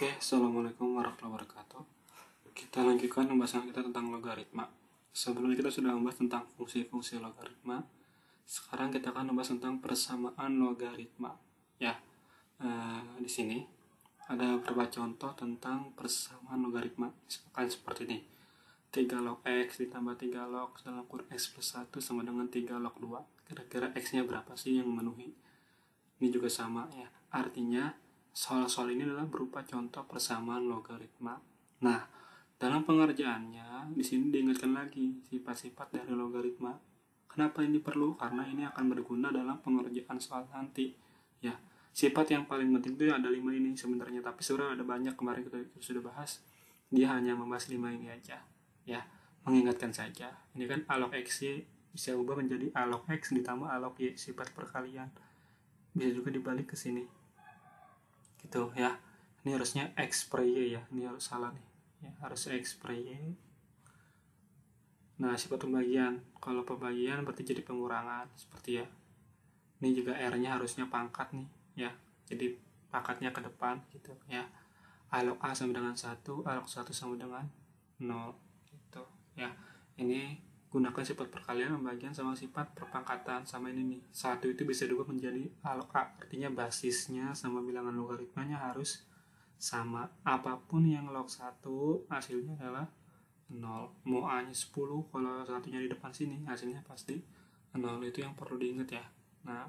Oke, Assalamualaikum warahmatullahi wabarakatuh. Kita lanjutkan pembahasan kita tentang logaritma. Sebelumnya kita sudah membahas tentang fungsi-fungsi logaritma. Sekarang kita akan membahas tentang persamaan logaritma. Ya, di sini ada beberapa contoh tentang persamaan logaritma. Misalkan seperti ini. 3 log x ditambah 3 log dalam kurung x plus 1 sama dengan 3 log 2. Kira-kira x-nya berapa sih yang memenuhi? Ini juga sama ya. Artinya soal-soal ini adalah berupa contoh persamaan logaritma. Nah, dalam pengerjaannya di sini diingatkan lagi sifat-sifat dari logaritma. Kenapa ini perlu? Karena ini akan berguna dalam pengerjaan soal nanti. Ya, sifat yang paling penting itu ada 5 ini sebenarnya, tapi sebenarnya ada banyak, kemarin kita sudah bahas. Dia hanya membahas 5 ini aja. Ya, mengingatkan saja. Ini kan a log x y bisa ubah menjadi a log x ditambah a log y, sifat perkalian. Bisa juga dibalik ke sini. Gitu ya. Ini harusnya x per y ya. Ini harus salah nih. Ya, harus x per y. Nah, sifat pembagian. Kalau pembagian berarti jadi pengurangan seperti ya. Ini juga r-nya harusnya pangkat nih ya. Jadi pangkatnya ke depan gitu ya. A log a sama dengan 1, a log 1 sama dengan 0 gitu ya. Ini gunakan sifat perkalian, pembagian sama sifat perpangkatan sama ini nih. 1 itu bisa diubah menjadi a log a, artinya basisnya sama bilangan logaritmanya harus sama. Apapun yang log 1 hasilnya adalah 0. Mau a nya 10, kalau satunya di depan sini hasilnya pasti 0. Itu yang perlu diingat ya. Nah,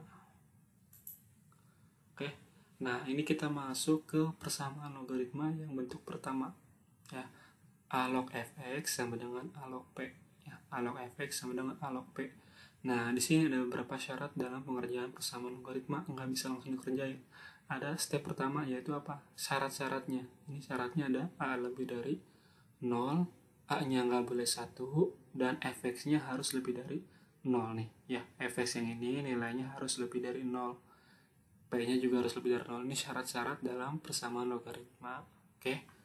oke. Nah, ini kita masuk ke persamaan logaritma yang bentuk pertama ya. A log fx sama dengan a log p ya. A log fx sama dengan a log p. Nah, di sini ada beberapa syarat dalam pengerjaan persamaan logaritma, nggak bisa langsung dikerjain. Ada step pertama yaitu apa? Syarat-syaratnya. Ini syaratnya ada a lebih dari 0, a-nya nggak boleh 1, dan fx-nya harus lebih dari 0 nih. Ya, fx yang ini nilainya harus lebih dari 0. P-nya juga harus lebih dari 0. Ini syarat-syarat dalam persamaan logaritma. Oke.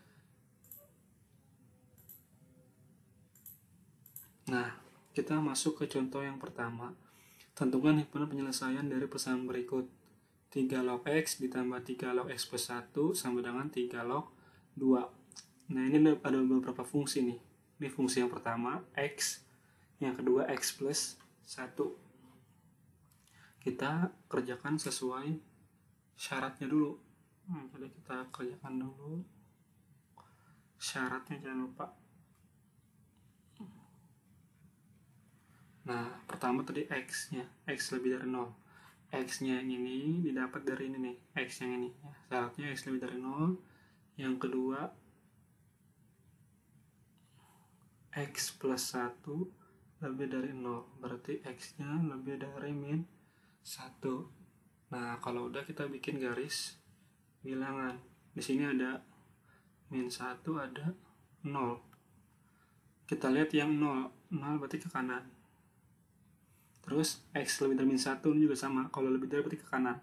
Nah, kita masuk ke contoh yang pertama. Tentukan himpunan penyelesaian dari persamaan berikut. 3 log x ditambah 3 log x plus 1 sama dengan 3 log 2. Nah, ini ada beberapa fungsi nih. Ini fungsi yang pertama, x. Yang kedua, x plus 1. Kita kerjakan sesuai syaratnya dulu. Jadi kita kerjakan dulu syaratnya, jangan lupa. Nah, pertama tadi x-nya, x lebih dari 0. X-nya yang ini didapat dari ini nih, x yang ini. Ya. Syaratnya x lebih dari 0. Yang kedua, x plus 1 lebih dari 0. Berarti x-nya lebih dari min 1. Nah, kalau udah kita bikin garis bilangan. Di sini ada min 1, ada 0. Kita lihat yang 0. 0 berarti ke kanan. Terus x lebih dari min 1 juga sama. Kalau lebih dari berarti ke kanan.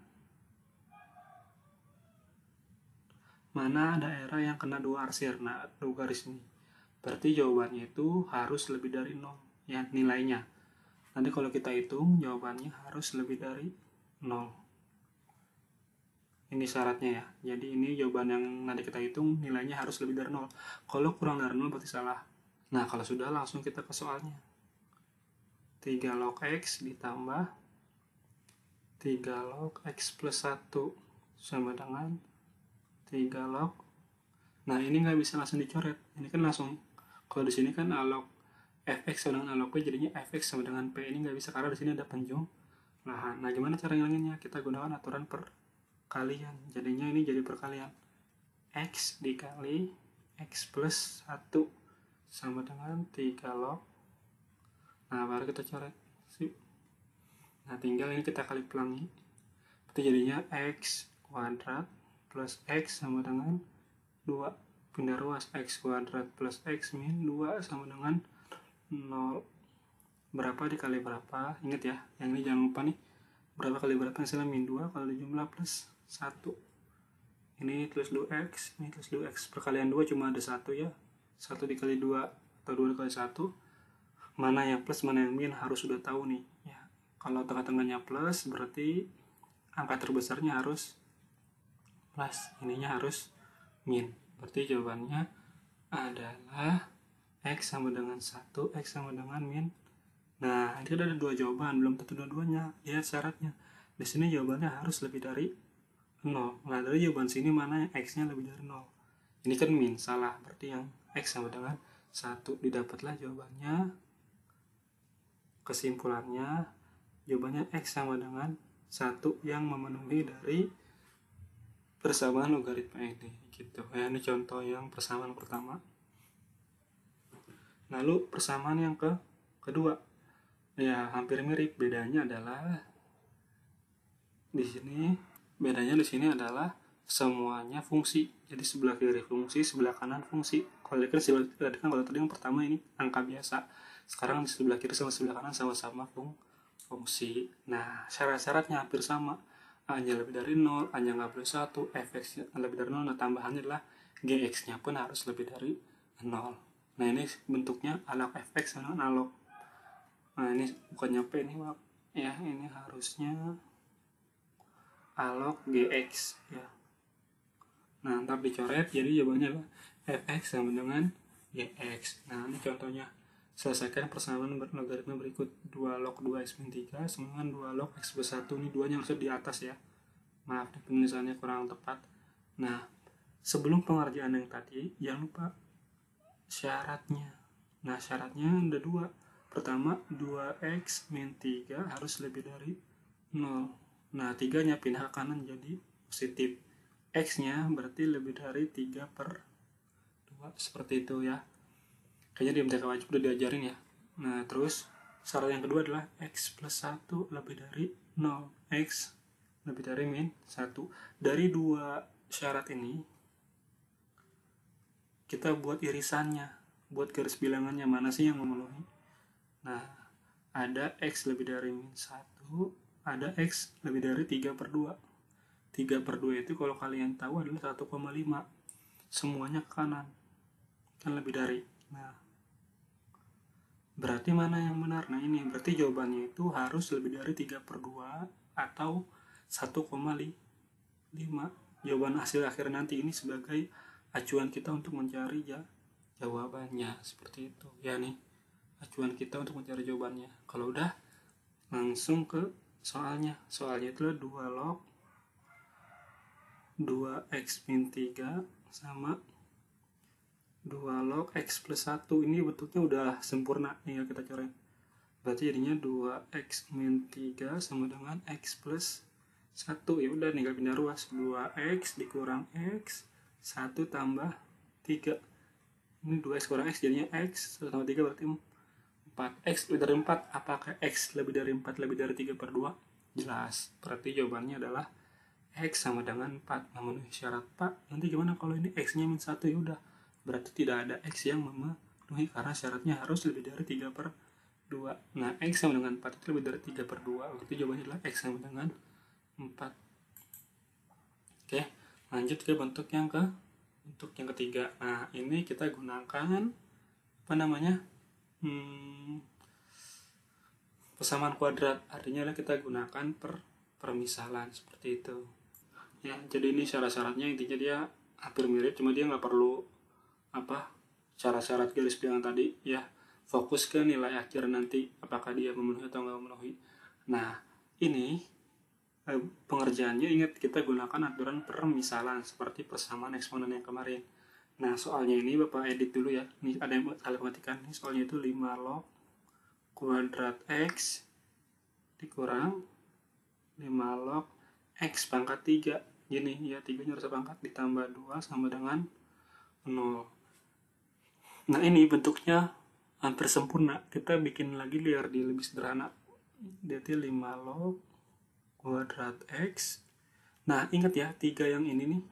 Mana daerah yang kena 2 arsir? Nah, 2 garis ini. Berarti jawabannya itu harus lebih dari 0. Ya, nilainya. Nanti kalau kita hitung, jawabannya harus lebih dari 0. Ini syaratnya ya. Jadi ini jawaban yang nanti kita hitung, nilainya harus lebih dari 0. Kalau kurang dari 0 berarti salah. Nah, kalau sudah langsung kita ke soalnya. 3 log x ditambah 3 log x plus 1 sama dengan 3 log. Nah, ini nggak bisa langsung dicoret. Ini kan langsung, kalau di sini kan a log fx sama dengan a log p, jadinya fx sama dengan p. Ini nggak bisa karena di sini ada penjumlahan. Nah, gimana cara ngilanginnya? Kita gunakan aturan perkalian. Jadinya ini jadi perkalian. X dikali x plus 1 sama dengan 3 log. Nah, baru kita coret. Nah, tinggal ini kita kali pelangi. Berarti jadinya x kuadrat plus x sama dengan 2. Pindah ruas, x kuadrat plus x min 2 sama dengan 0. Berapa dikali berapa? Ingat ya, yang ini jangan lupa nih. Berapa kali berapa hasilnya min 2 kalau dijumlah plus 1. Ini plus 2x, ini plus 2x. Perkalian 2 cuma ada 1 ya. 1 dikali 2 atau 2 dikali 1. Mana yang plus, mana yang min harus sudah tahu nih ya. Kalau tengah-tengahnya plus berarti angka terbesarnya harus plus, ininya harus min. Berarti jawabannya adalah X sama dengan 1, X sama dengan min. Nah, ini ada dua jawaban, belum tentu dua-duanya. Lihat syaratnya. Di sini jawabannya harus lebih dari 0. Nah, dari jawaban sini mana yang X-nya lebih dari 0? Ini kan min, salah. Berarti yang X sama dengan 1. Didapatlah jawabannya. Kesimpulannya, jawabannya X sama dengan 1 yang memenuhi dari persamaan logaritma ini. Gitu. Ya, ini contoh yang persamaan pertama. Lalu persamaan yang kedua. Ya, hampir mirip. Bedanya adalah di sini adalah semuanya fungsi. Jadi sebelah kiri fungsi, sebelah kanan fungsi. Kalau tadi yang pertama ini angka biasa. Sekarang di sebelah kiri sama sebelah kanan sama-sama fungsi. Nah, syarat-syaratnya hampir sama. A-nya lebih dari 0, A-nya nggak boleh 1, Fx-nya lebih dari 0. Nah, tambahannya adalah Gx-nya pun harus lebih dari 0. Nah, ini bentuknya analog Fx sama analog. Nah, ini bukan nyampe ini, maaf. Ya, ini harusnya analog Gx ya. Nah, ntar dicoret, jadi jawabannya adalah Fx sama dengan Gx. Nah, ini contohnya. Selesaikan persamaan logaritma berikut. 2 log 2x min 3 sama dengan 2 log x plus 1. Ini duanya harusnya di atas ya. Maaf, penulisannya kurang tepat. Nah, sebelum pengerjaan yang tadi, jangan lupa syaratnya. Nah, syaratnya ada dua. Pertama, 2x min 3 harus lebih dari 0. Nah, 3-nya pindah ke kanan jadi positif. X-nya berarti lebih dari 3 per 2. Seperti itu ya. Kayaknya di MTK wajib udah diajarin ya. Nah, terus syarat yang kedua adalah X plus 1 lebih dari 0. X lebih dari min 1. Dari dua syarat ini, kita buat irisannya. Buat garis bilangannya mana sih yang memenuhi. Nah, ada X lebih dari min 1, ada X lebih dari 3 per 2. 3 per 2 itu kalau kalian tahu adalah 1,5. Semuanya ke kanan. Kan lebih dari. Nah, berarti mana yang benar? Nah, ini berarti jawabannya itu harus lebih dari 3 per 2 atau 1,5. Jawaban hasil akhir nanti ini sebagai acuan kita untuk mencari jawabannya. Seperti itu. Ya nih, acuan kita untuk mencari jawabannya. Kalau udah, langsung ke soalnya. Soalnya itu 2 log 2x min 3 sama 2 log x plus 1. Ini bentuknya udah sempurna, tinggal kita coret. Berarti jadinya 2x min 3 sama dengan x plus 1. Ya udah, tinggal pindah ruas. 2x dikurang x 1 tambah 3. Ini 2x kurang x jadinya x 1 tambah 3 berarti 4. X lebih dari 4. Apakah x lebih dari 4 lebih dari 3 per 2? Jelas. Berarti jawabannya adalah X sama dengan 4. Memenuhi syarat. Pak, nanti gimana kalau ini X-nya min 1? Ya udah, berarti tidak ada X yang memenuhi karena syaratnya harus lebih dari 3 per 2. Nah, X sama dengan 4 itu lebih dari 3 per 2. Berarti jawabannya adalah X sama dengan 4. Oke, lanjut ke bentuk yang ketiga. Nah, ini kita gunakan persamaan kuadrat. Artinya kita gunakan permisalan seperti itu. Ya, jadi ini syarat-syaratnya intinya dia hampir mirip, cuma dia nggak perlu syarat-syarat garis bilangan tadi ya. Fokus ke nilai akhir nanti apakah dia memenuhi atau nggak memenuhi. Nah, ini pengerjaannya ingat kita gunakan aturan permisalan seperti persamaan eksponen yang kemarin. Nah, soalnya ini Bapak edit dulu ya. Ini ada yang kalian perhatikan. Ini soalnya itu 5 log kuadrat x dikurang 5 log x pangkat 3. Gini ya, 3-nya harus pangkat ditambah 2 sama dengan 0. Nah, ini bentuknya hampir sempurna. Kita bikin lagi biar dia lebih sederhana. Jadi 5 log kuadrat x. Nah, ingat ya, 3 yang ini nih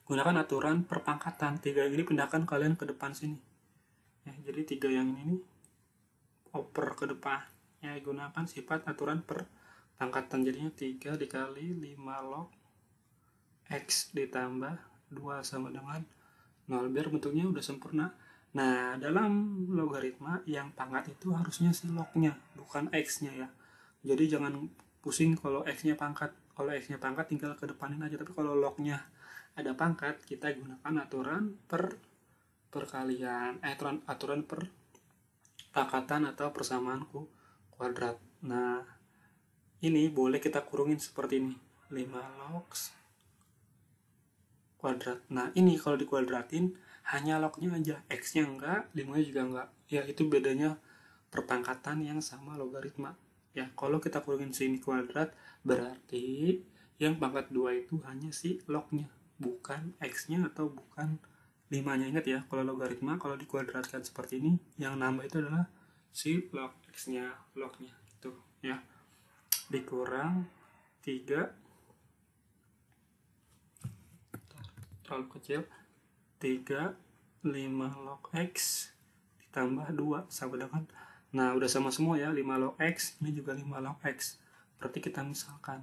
gunakan aturan perpangkatan. 3 yang ini pindahkan kalian ke depan sini ya, jadi 3 yang ini nih oper ke depan ya, gunakan sifat aturan perpangkatan. Jadinya 3 dikali 5 log x ditambah 2 sama dengan 0, biar bentuknya udah sempurna. Nah, dalam logaritma yang pangkat itu harusnya si lognya, bukan x-nya ya. Jadi jangan pusing kalau x-nya pangkat. Kalau x-nya pangkat tinggal kedepanin aja, tapi kalau lognya ada pangkat, kita gunakan aturan perkalian, aturan perpangkatan atau persamaan kuadrat. Nah, ini boleh kita kurungin seperti ini, 5 log kuadrat. Nah, ini kalau dikuadratin hanya lognya aja, x-nya enggak, 5-nya juga enggak. Ya, itu bedanya perpangkatan yang sama logaritma. Ya, kalau kita kurungin sini kuadrat, berarti yang pangkat 2 itu hanya si lognya, bukan x-nya atau bukan 5-nya. Ingat ya, kalau logaritma, kalau dikuadratkan seperti ini, yang nambah itu adalah si log x-nya, lognya. Gitu, ya. Dikurang 3, terlalu kecil, 3, 5 log x ditambah 2 sama dengan, nah udah sama semua ya, 5 log x, ini juga 5 log x. Berarti kita misalkan,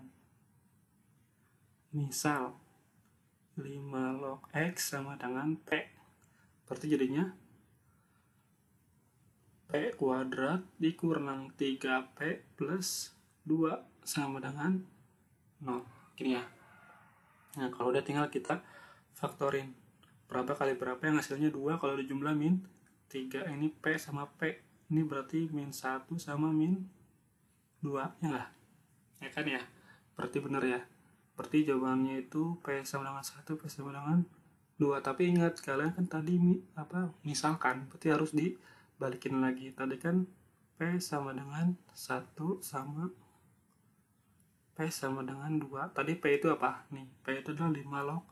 misal 5 log x sama dengan p, berarti jadinya p kuadrat dikurang 3p plus 2 sama dengan 0. Gini ya. Nah, kalau udah tinggal kita faktorin. Berapa kali berapa yang hasilnya 2, kalau dijumlah min 3. Ini P sama P. Ini berarti min 1 sama min 2. Ya enggak? Ya kan ya? Berarti benar ya. Berarti jawabannya itu P sama dengan 1, P sama dengan 2. Tapi ingat, kalian kan tadi misalkan. Berarti harus dibalikin lagi. Tadi kan P sama dengan 1 sama P sama dengan 2. Tadi P itu apa? Nih, P itu adalah 5 log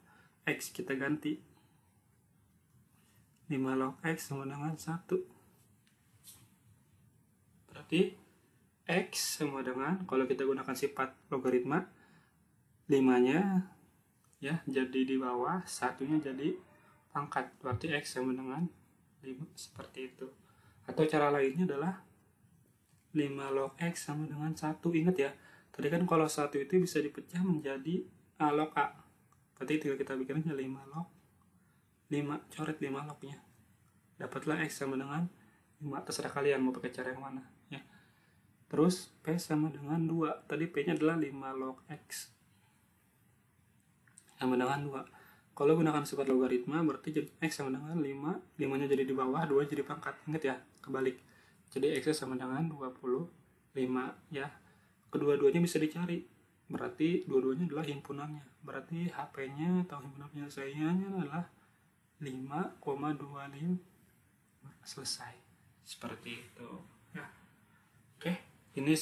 X. Kita ganti. 5 log X sama dengan 1. Berarti X sama dengan, kalau kita gunakan sifat logaritma, 5-nya ya jadi di bawah, 1-nya jadi pangkat. Berarti X sama dengan 5. Seperti itu. Atau cara lainnya adalah 5 log X sama dengan 1. Ingat ya, tadi kan kalau 1 itu bisa dipecah menjadi A log A. Berarti tinggal kita bikin aja 5 log 5, coret 5 lognya. Dapatlah X sama dengan 5. Terserah kalian mau pakai cara yang mana. Ya. Terus P sama dengan 2. Tadi P-nya adalah 5 log X sama dengan 2. Kalau gunakan sifat logaritma, berarti jadi X sama dengan 5. 5-nya jadi di bawah, 2 jadi pangkat. Ingat ya, kebalik. Jadi X sama dengan 25. Ya. Kedua-duanya bisa dicari. Berarti dua-duanya adalah himpunannya. Berarti HP-nya atau himpunan penyelesaiannya adalah 5,25. Selesai. Seperti itu. Ya. Oke, ini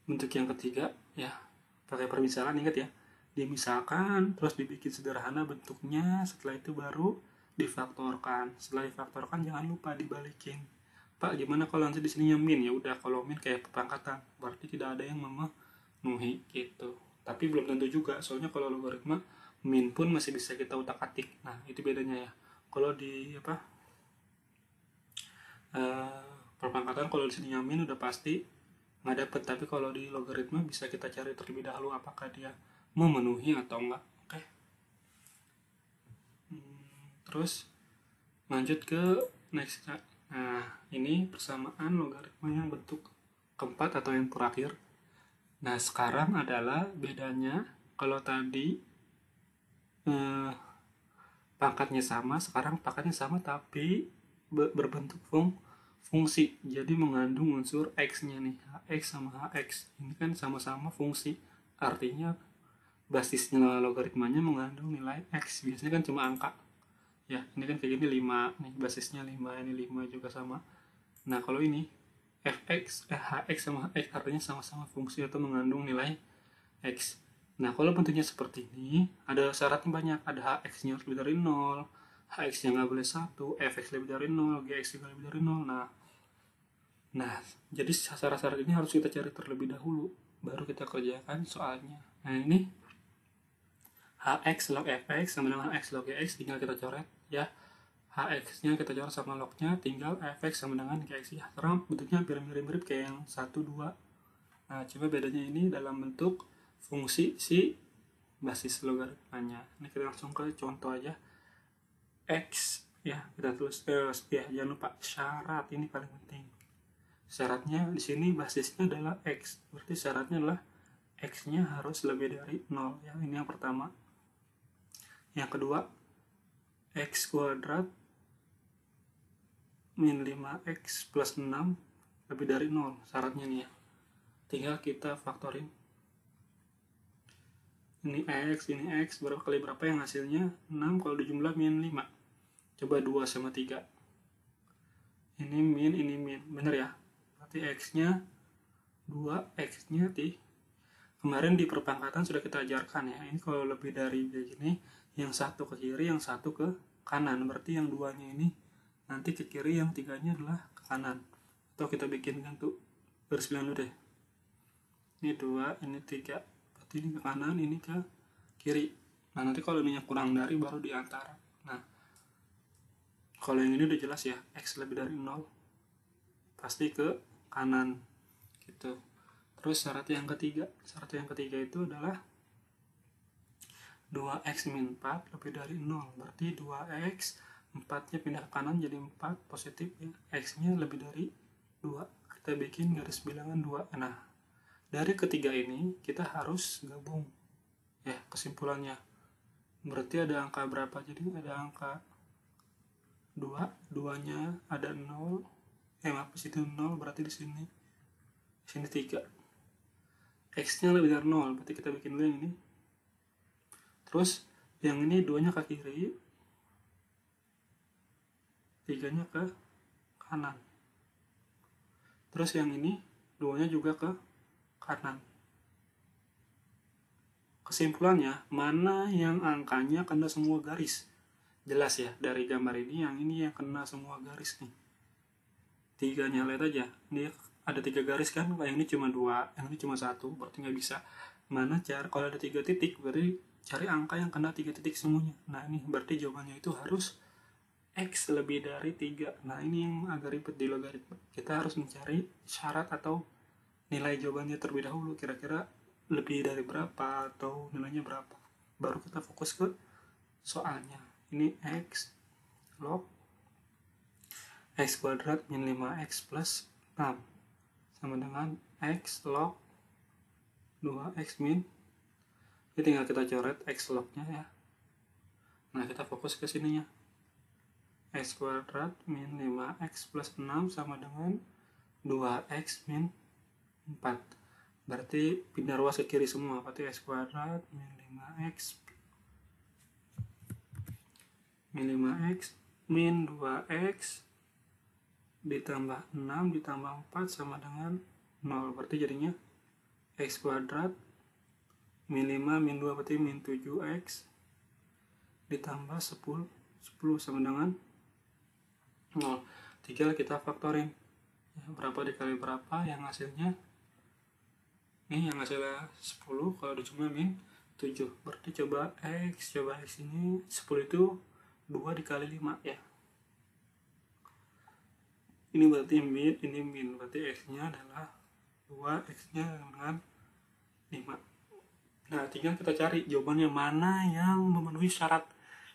bentuk yang ketiga ya. Pakai permisalan, ingat ya. Dimisalkan, terus dibikin sederhana bentuknya, setelah itu baru difaktorkan. Setelah difaktorkan jangan lupa dibalikin. Pak, gimana kalau nanti di sininya min? Ya udah, kalau min kayak perpangkatan, berarti tidak ada yang memenuhi gitu. Tapi belum tentu juga, soalnya kalau logaritma min pun masih bisa kita utak-atik. Nah, itu bedanya ya. Kalau di perpangkatan, kalau di sininya min udah pasti nggak dapet. Tapi kalau di logaritma bisa kita cari terlebih dahulu apakah dia memenuhi atau enggak. Oke. Terus lanjut ke next. Nah, ini persamaan logaritma yang bentuk keempat atau yang terakhir. Nah, sekarang adalah bedanya, kalau tadi pangkatnya sama, sekarang pangkatnya sama tapi berbentuk fungsi. Jadi mengandung unsur X-nya nih, HX sama HX. Ini kan sama-sama fungsi. Artinya basisnya logaritmanya mengandung nilai X. Biasanya kan cuma angka. Ya, ini kan kayak gini 5, nih basisnya 5, ini 5 juga sama. Nah, kalau ini HX sama HX artinya sama-sama fungsi atau mengandung nilai X. Nah, kalau bentuknya seperti ini, ada syaratnya banyak. Ada HX-nya lebih dari 0, HX-nya nggak boleh 1, Fx lebih dari 0, Gx juga lebih dari 0. Nah, jadi syarat-syarat ini harus kita cari terlebih dahulu, baru kita kerjakan soalnya. Nah, ini Hx log Fx sama dengan X log Gx, tinggal kita coret ya. Hx-nya kita coret sama log-nya, tinggal Fx sama dengan Gx ya. Karena bentuknya hampir mirip-mirip kayak yang 1, 2. Nah, coba bedanya ini dalam bentuk fungsi si basis logaritmanya. Ini kita langsung ke contoh aja. X ya, kita tulis ya, jangan lupa syarat, ini paling penting. Syaratnya di sini basisnya adalah X. Berarti syaratnya adalah X-nya harus lebih dari 0 ya. Ini yang pertama. Yang kedua, x kuadrat min 5x plus 6 lebih dari 0. Syaratnya nih ya. Tinggal kita faktorin. Ini x, berapa kali berapa yang hasilnya? 6 kalau dijumlah min 5. Coba 2 sama 3. Ini min. Bener ya? Berarti x-nya 2, x-nya kemarin di perpangkatan sudah kita ajarkan ya. Ini kalau lebih dari begini, yang satu ke kiri, yang satu ke kanan. Berarti yang duanya ini nanti ke kiri, yang tiganya adalah ke kanan. Atau kita bikinkan tuh garis pilihan dulu deh. Ini 2, ini 3. Berarti ini ke kanan, ini ke kiri. Nah, nanti kalau ininya kurang dari baru di antara. Nah, kalau yang ini udah jelas ya, x lebih dari 0 pasti ke kanan gitu. Terus syarat yang ketiga itu adalah 2x min 4 lebih dari 0. Berarti 2x 4-nya pindah ke kanan jadi 4 positif ya. X-nya lebih dari 2. Kita bikin garis bilangan 2. Nah, dari ketiga ini kita harus gabung ya kesimpulannya. Berarti ada angka berapa? Jadi ada angka 2, 2-nya ada 0. Maaf, di situ 0, berarti di sini 3. X-nya lebih dari 0, berarti kita bikin dulu yang ini. Terus yang ini 2-nya ke kiri, 3-nya ke kanan. Terus yang ini 2-nya juga ke kanan. Kesimpulannya, mana yang angkanya kena semua garis? Jelas ya, dari gambar ini yang kena semua garis nih. 3-nya lihat aja, ini ada 3 garis kan, yang ini cuma 2, yang ini cuma 1, berarti nggak bisa. Mana cara, kalau ada 3 titik, berarti cari angka yang kena 3 titik semuanya. Nah, ini berarti jawabannya itu harus x lebih dari 3. Nah, ini yang agak ribet di logaritma. Kita harus mencari syarat atau nilai jawabannya terlebih dahulu, kira-kira lebih dari berapa atau nilainya berapa. Baru kita fokus ke soalnya. Ini x log x kuadrat min 5x plus 6 sama dengan x log 2x min. Ini tinggal kita coret x lognya ya. Nah, kita fokus ke sininya. X kuadrat min 5x plus 6 sama dengan 2x min 4. Berarti pindah ruas ke kiri semua. Berarti x kuadrat min 5x min 2x ditambah 6 ditambah 4 sama dengan 0. Berarti jadinya x kuadrat min 5 min 2 berarti min 7x ditambah 10 sama dengan 0. Tinggal kita faktorin ya, berapa dikali berapa yang hasilnya ini, yang hasilnya 10 kalau dijumlah min 7. Berarti coba x ini 10 itu 2 dikali 5 ya. Ini berarti min, ini min, berarti x-nya adalah 2, x-nya dengan 5. Nah, tinggal kita cari jawabannya mana yang memenuhi syarat.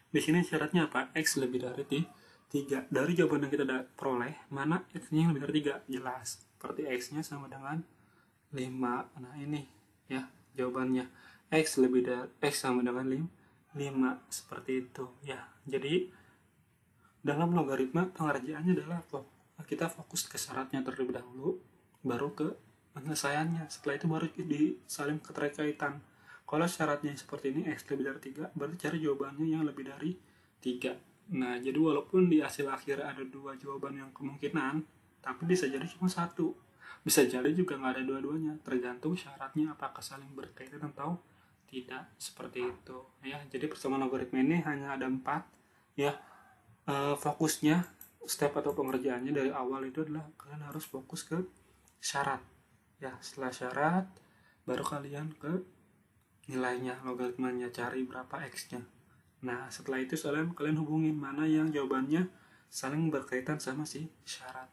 Di sini syaratnya apa? X lebih dari 3. Dari jawaban yang kita peroleh, mana x-nya yang lebih dari 3? Jelas. Berarti x-nya sama dengan 5. Nah, ini ya jawabannya. X sama dengan 5. Seperti itu ya. Jadi dalam logaritma pengerjaannya adalah kita fokus ke syaratnya terlebih dahulu, baru ke penyelesaiannya. Setelah itu baru disaling keterkaitan. Kalau syaratnya seperti ini, x lebih dari 3, berarti cari jawabannya yang lebih dari 3. Nah, jadi walaupun di hasil akhir ada 2 jawaban yang kemungkinan, tapi bisa jadi cuma 1. Bisa jadi juga nggak ada dua-duanya, tergantung syaratnya apakah saling berkaitan atau tidak, seperti itu ya. Jadi persamaan logaritma ini hanya ada 4 ya. Fokusnya step atau pengerjaannya dari awal itu adalah kalian harus fokus ke syarat ya. Setelah syarat baru kalian ke nilainya, logaritmanya, cari berapa x-nya. Nah, setelah itu kalian hubungin mana yang jawabannya saling berkaitan sama si syarat.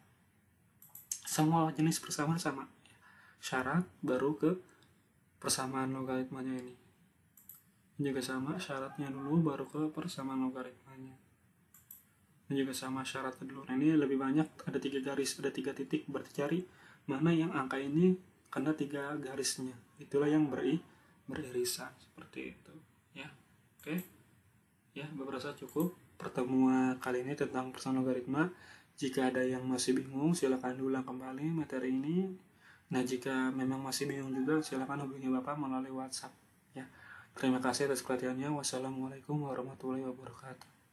Semua jenis persamaan sama. Syarat baru ke persamaan logaritmanya ini. Ini juga sama, syaratnya dulu baru ke persamaan logaritmanya. Ini juga sama, syaratnya dulu. Nah, ini lebih banyak, ada 3 garis, ada 3 titik. Berarti cari mana yang angka ini kena 3 garisnya. Itulah yang beririsan seperti itu ya. Oke. Ya, Bapak rasa cukup pertemuan kali ini tentang persamaan logaritma. Jika ada yang masih bingung, silakan diulang kembali materi ini. Nah, jika memang masih bingung juga, silakan hubungi Bapak melalui WhatsApp. Ya, terima kasih atas perhatiannya. Wassalamualaikum warahmatullahi wabarakatuh.